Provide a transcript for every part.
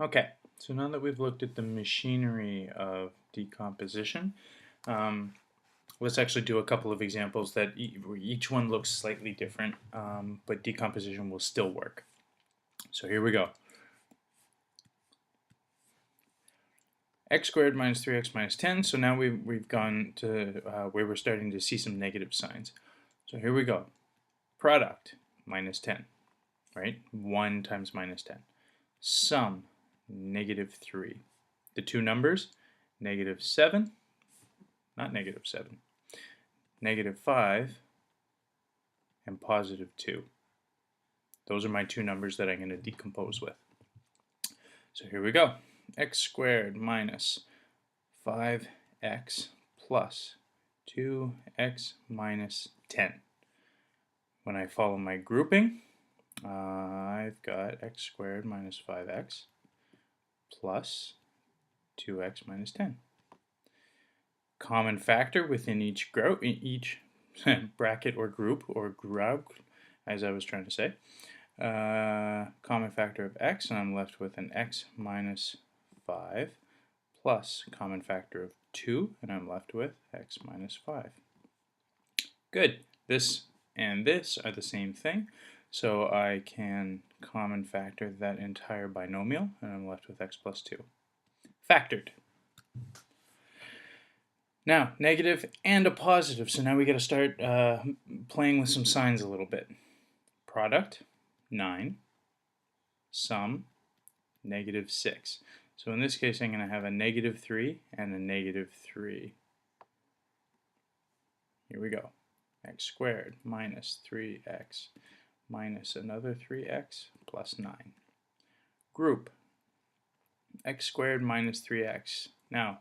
Okay, so now that we've looked at the machinery of decomposition, um, let's actually do a couple of examples that each one looks slightly different, but decomposition will still work. So here we go. X squared minus 3x minus 10. So now we've gone to where we're starting to see some negative signs. So here we go. Product, minus 10, right? 1 times minus 10. Sum, negative 3. The two numbers, negative 7, not negative 7, negative 5, and positive 2. Those are my two numbers that I'm going to decompose with. So here we go. X squared minus 5x plus 2x minus 10. When I follow my grouping, I've got x squared minus 5x plus 2x minus 10. Common factor within each bracket or group, as I was trying to say. Common factor of x, and I'm left with an x minus 5 plus common factor of 2, and I'm left with x minus 5. Good. This and this are the same thing, so I can common factor that entire binomial, and I'm left with x plus 2. Factored. Now, negative and a positive, so now we got to start playing with some signs a little bit. Product, 9. Sum, negative 6. So in this case, I'm going to have a negative 3 and a negative 3. Here we go. X squared minus 3x minus another 3x plus 9. Group, x squared minus 3x. Now,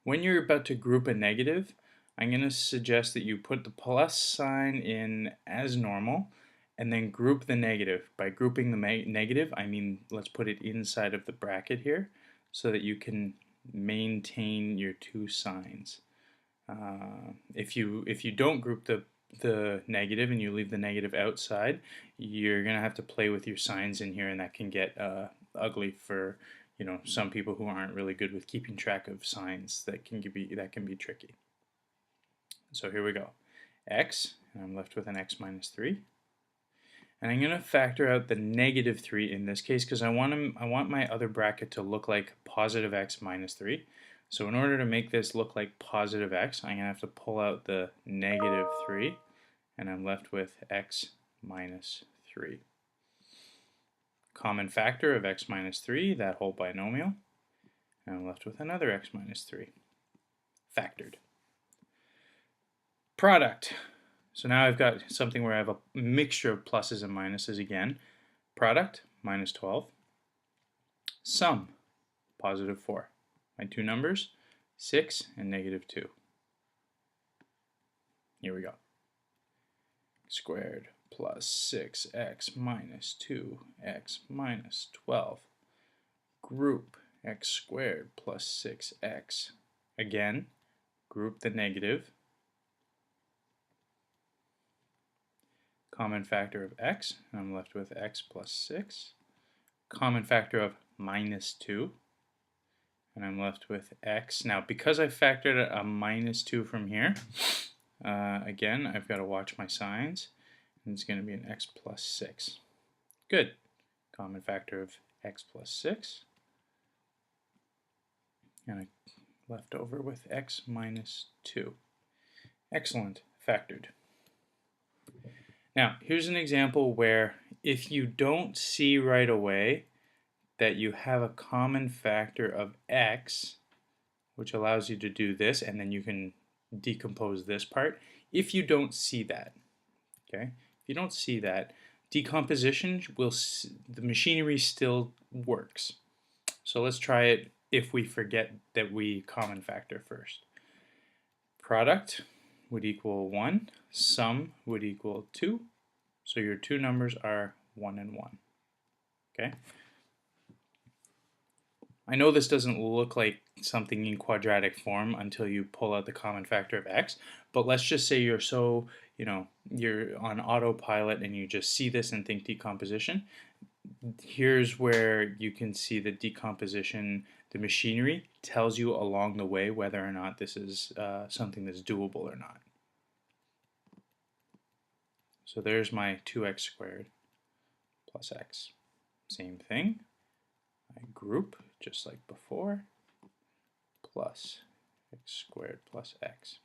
when you're about to group a negative, I'm going to suggest that you put the plus sign in as normal and then group the negative. By grouping the negative, I mean let's put it inside of the bracket here so that you can maintain your two signs. If you don't group the negative and you leave the negative outside, you're going to have to play with your signs in here, and that can get ugly for some people who aren't really good with keeping track of signs. That can be tricky. So here we go. X, and I'm left with an x minus 3. And I'm going to factor out the negative 3 in this case because I want my other bracket to look like positive x minus 3. So in order to make this look like positive x, I'm going to have to pull out the negative 3, and I'm left with x minus 3. Common factor of x minus 3, that whole binomial, and I'm left with another x minus 3. Factored. Product. So now I've got something where I have a mixture of pluses and minuses again. Product, minus 12. Sum, positive 4. My two numbers, 6 and negative 2. Here we go. Squared plus 6x minus 2x minus 12. Group x squared plus 6x. Again, group the negative. Common factor of x, and I'm left with x plus 6. Common factor of minus 2, and I'm left with x. Now, because I factored a minus 2 from here, again, I've got to watch my signs, and it's going to be an x plus 6. Good. Common factor of x plus 6, and I left over with x minus 2. Excellent. Factored. Now, here's an example where if you don't see right away that you have a common factor of x, which allows you to do this, and then you can decompose this part. If you don't see that, okay? If you don't see that, decomposition the machinery still works. So let's try it if we forget that we common factor first. Product would equal 1, sum would equal 2, so your two numbers are 1 and 1. Okay? I know this doesn't look like something in quadratic form until you pull out the common factor of x, but let's just say you're so, you're on autopilot and you just see this and think decomposition. here's where you can see the decomposition, the machinery tells you along the way whether or not this is something that's doable or not. So there's my 2x squared plus x. Same thing. I group just like before, plus x squared plus x.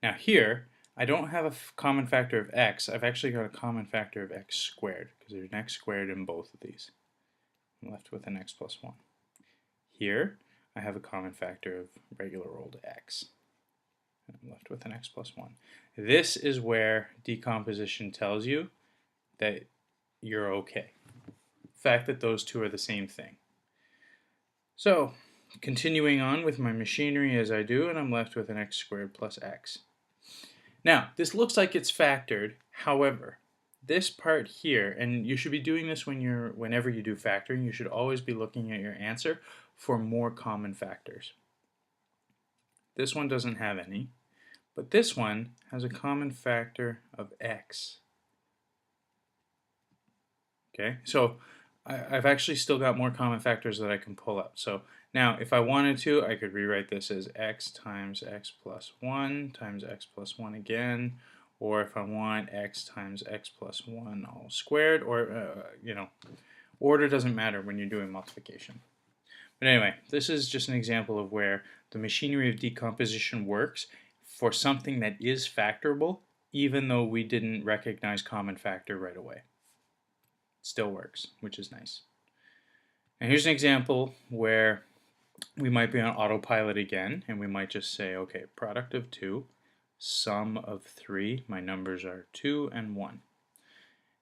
Now here, I don't have a common factor of x. I've actually got a common factor of x squared because there's an x squared in both of these. I'm left with an x plus 1. Here, I have a common factor of regular old x. And I'm left with an x plus 1. This is where decomposition tells you that you're okay. The fact that those two are the same thing. So, continuing on with my machinery as I do, and I'm left with an x squared plus x. Now, this looks like it's factored. However, this part here, and you should be doing this whenever you do factoring, you should always be looking at your answer for more common factors. This one doesn't have any, but this one has a common factor of x. Okay, so I've actually still got more common factors that I can pull up. So now, if I wanted to, I could rewrite this as x times x plus 1 times x plus 1 again, or if I want x times x plus 1 all squared, or, order doesn't matter when you're doing multiplication. But anyway, this is just an example of where the machinery of decomposition works for something that is factorable, even though we didn't recognize common factor right away. It still works, which is nice. And here's an example where we might be on autopilot again, and we might just say, okay, product of 2, sum of 3, my numbers are 2 and 1.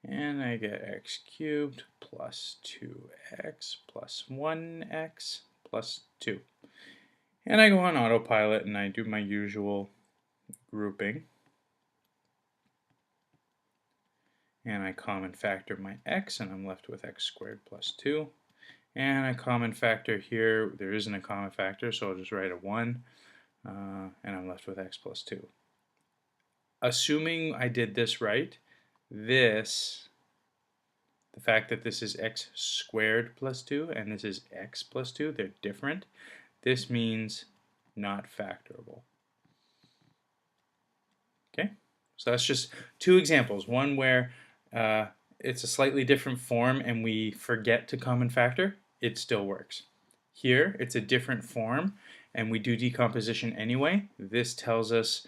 And I get x cubed plus 2x plus 1x plus 2. And I go on autopilot and I do my usual grouping. And I common factor my x, and I'm left with x squared plus 2. And I common factor here, there isn't a common factor, so I'll just write a 1, and I'm left with x plus 2. Assuming I did this right, the fact that this is x squared plus 2 and this is x plus 2, they're different. This means not factorable. Okay, so that's just two examples. One where it's a slightly different form and we forget to common factor, it still works. Here, it's a different form and we do decomposition anyway. This shows us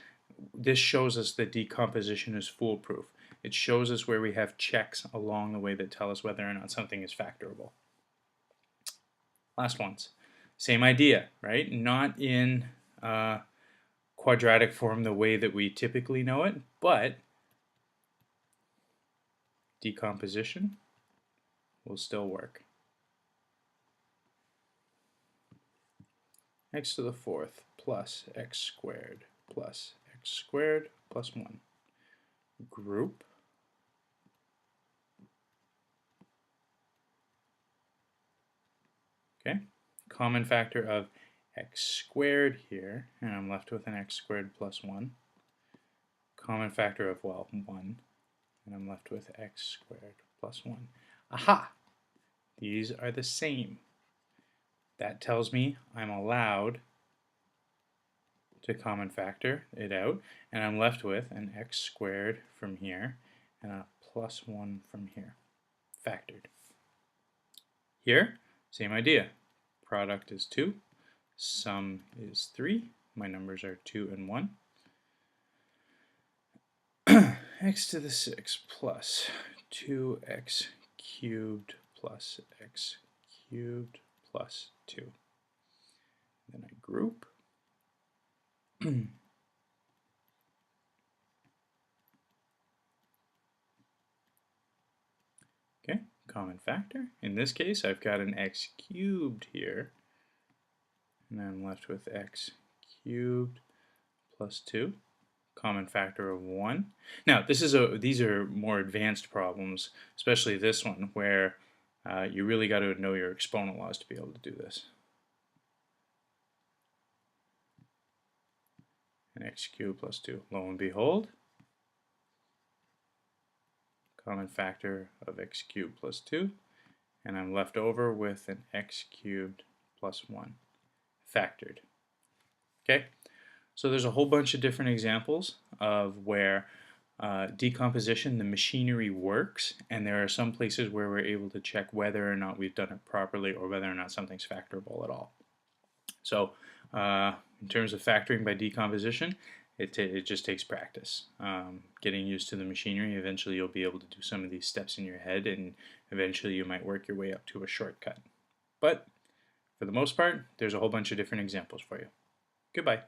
that decomposition is foolproof. It shows us where we have checks along the way that tell us whether or not something is factorable. Last ones. Same idea, right? Not in quadratic form the way that we typically know it, but decomposition will still work. X to the 4th plus x squared plus x squared plus 1. Group. Okay, common factor of x squared here, and I'm left with an x squared plus 1. Common factor of, well, 1, and I'm left with x squared plus 1. Aha! These are the same. That tells me I'm allowed to common factor it out, and I'm left with an x squared from here and a plus 1 from here, factored. Here, same idea. Product is 2, sum is 3, my numbers are 2 and 1. X to the 6 plus 2x cubed plus x cubed plus 2. Then I group. Okay, common factor. In this case, I've got an x cubed here, and I'm left with x cubed plus 2. Common factor of 1. Now, these are more advanced problems, especially this one, where you really got to know your exponent laws to be able to do this. And x cubed plus 2. Lo and behold, common factor of x cubed plus 2, and I'm left over with an x cubed plus 1 factored. Okay, so there's a whole bunch of different examples of where decomposition, the machinery works, and there are some places where we're able to check whether or not we've done it properly or whether or not something's factorable at all. So in terms of factoring by decomposition, it just takes practice. Getting used to the machinery, eventually you'll be able to do some of these steps in your head, and eventually you might work your way up to a shortcut. But for the most part, there's a whole bunch of different examples for you. Goodbye.